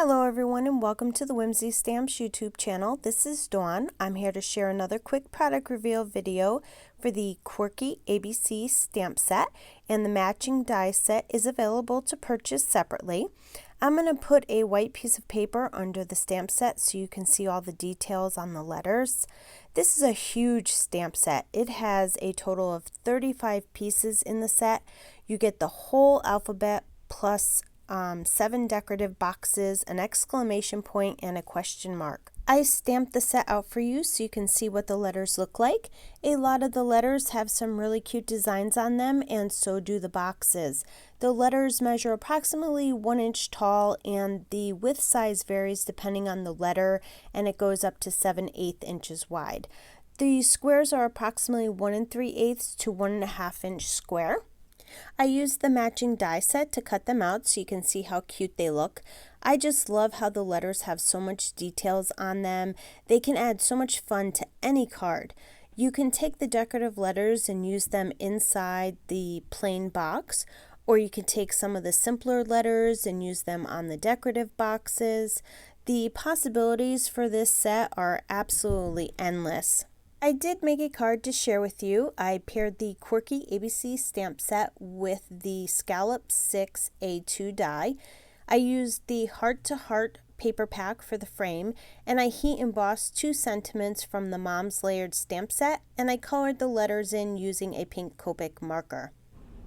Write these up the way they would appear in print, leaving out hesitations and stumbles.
Hello everyone and welcome to the Whimsy Stamps YouTube channel. This is Dawn. I'm here to share another quick product reveal video for the Quirky ABC Stamp set, and the matching die set is available to purchase separately. I'm going to put a white piece of paper under the stamp set so you can see all the details on the letters. This is a huge stamp set. It has a total of 35 pieces in the set. You get the whole alphabet plus 7 decorative boxes, an exclamation point, and a question mark. I stamped the set out for you so you can see what the letters look like. A lot of the letters have some really cute designs on them, and so do the boxes. The letters measure approximately 1 inch tall, and the width size varies depending on the letter, and it goes up to 7/8 inches wide. The squares are approximately 1 3/8 to 1.5 inch square. I used the matching die set to cut them out so you can see how cute they look. I just love how the letters have so much details on them. They can add so much fun to any card. You can take the decorative letters and use them inside the plain box, or you can take some of the simpler letters and use them on the decorative boxes. The possibilities for this set are absolutely endless. I did make a card to share with you. I paired the Quirky ABC Stamp set with the Scallop 6A2 die. I used the Heart to Heart paper pack for the frame, and I heat embossed 2 sentiments from the Mom's Layered Stamp set, and I colored the letters in using a pink Copic marker.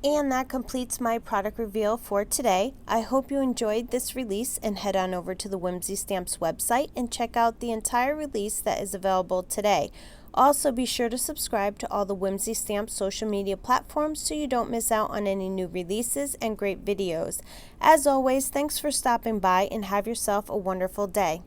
And that completes my product reveal for today. I hope you enjoyed this release, and head on over to the Whimsy Stamps website and check out the entire release that is available today. Also, be sure to subscribe to all the Whimsy Stamps social media platforms so you don't miss out on any new releases and great videos. As always, thanks for stopping by and have yourself a wonderful day.